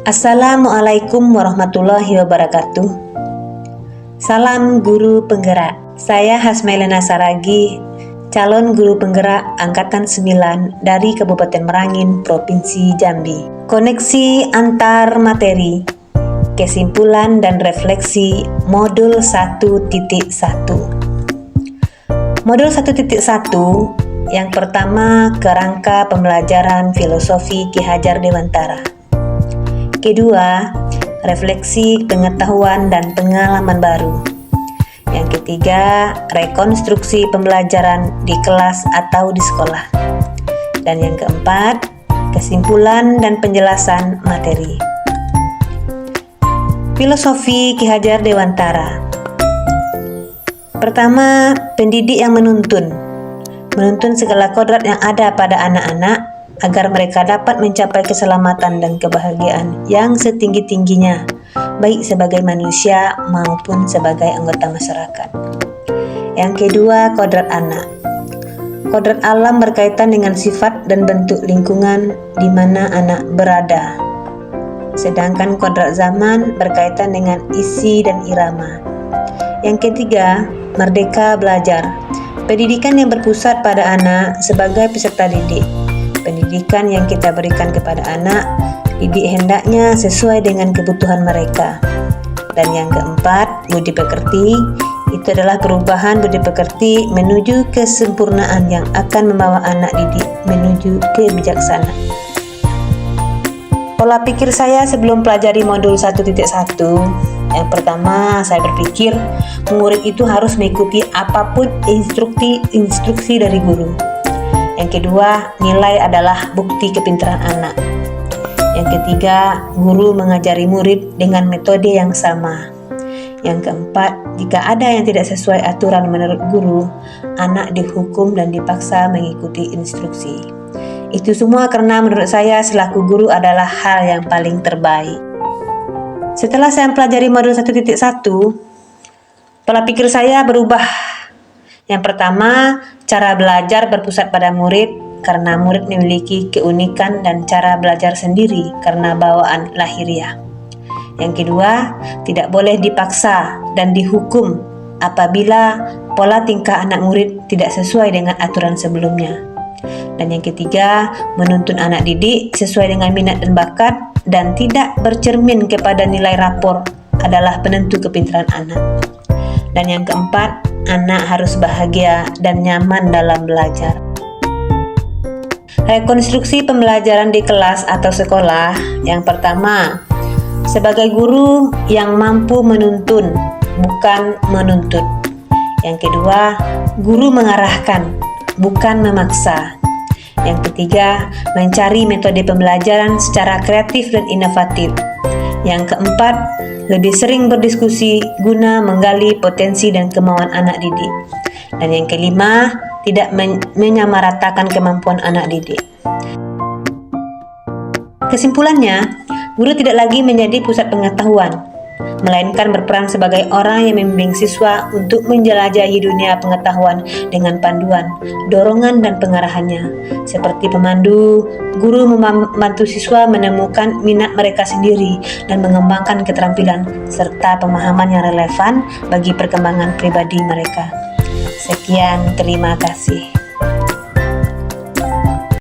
Assalamualaikum warahmatullahi wabarakatuh. Salam guru penggerak. Saya Hasmailana Saragi, calon guru penggerak Angkatan 9 dari Kabupaten Merangin, Provinsi Jambi. Koneksi antar materi, kesimpulan dan refleksi modul 1.1. Modul 1.1 yang pertama, kerangka pembelajaran filosofi Ki Hajar Dewantara. Kedua, refleksi pengetahuan dan pengalaman baru. Yang ketiga, rekonstruksi pembelajaran di kelas atau di sekolah. Dan yang keempat, kesimpulan dan penjelasan materi. Filosofi Ki Hajar Dewantara. Pertama, pendidik yang menuntun segala kodrat yang ada pada anak-anak agar mereka dapat mencapai keselamatan dan kebahagiaan yang setinggi-tingginya, baik sebagai manusia maupun sebagai anggota masyarakat. Yang kedua, kodrat anak. Kodrat alam berkaitan dengan sifat dan bentuk lingkungan di mana anak berada. Sedangkan kodrat zaman berkaitan dengan isi dan irama. Yang ketiga, merdeka belajar. Pendidikan yang berpusat pada anak sebagai peserta didik. Pendidikan yang kita berikan kepada anak didik hendaknya sesuai dengan kebutuhan mereka. Dan yang keempat, budi pekerti. Itu adalah perubahan budi pekerti menuju kesempurnaan yang akan membawa anak didik menuju kebijaksanaan. Pola pikir saya sebelum pelajari modul 1.1. Yang pertama, saya berpikir murid itu harus mengikuti apapun instruksi dari guru. Yang kedua, nilai adalah bukti kepintaran anak. Yang ketiga, guru mengajari murid dengan metode yang sama. Yang keempat, jika ada yang tidak sesuai aturan menurut guru, anak dihukum dan dipaksa mengikuti instruksi. Itu semua karena menurut saya selaku guru adalah hal yang paling terbaik. Setelah saya mempelajari modul 1.1, pola pikir saya berubah. Yang pertama, cara belajar berpusat pada murid karena murid memiliki keunikan dan cara belajar sendiri karena bawaan lahiriah. Yang kedua, tidak boleh dipaksa dan dihukum apabila pola tingkah anak murid tidak sesuai dengan aturan sebelumnya. Dan yang ketiga, menuntun anak didik sesuai dengan minat dan bakat dan tidak bercermin kepada nilai rapor adalah penentu kepintaran anak. Dan yang keempat, anak harus bahagia dan nyaman dalam belajar. Rekonstruksi pembelajaran di kelas atau sekolah. Yang pertama, sebagai guru yang mampu menuntun, bukan menuntut. Yang kedua, guru mengarahkan, bukan memaksa. Yang ketiga, mencari metode pembelajaran secara kreatif dan inovatif. Yang keempat, lebih sering berdiskusi guna menggali potensi dan kemauan anak didik. Dan yang kelima, tidak menyamaratakan kemampuan anak didik. Kesimpulannya, guru tidak lagi menjadi pusat pengetahuan, melainkan berperan sebagai orang yang membimbing siswa untuk menjelajahi dunia pengetahuan dengan panduan, dorongan dan pengarahannya. Seperti pemandu, guru membantu siswa menemukan minat mereka sendiri dan mengembangkan keterampilan serta pemahaman yang relevan bagi perkembangan pribadi mereka. Sekian, terima kasih.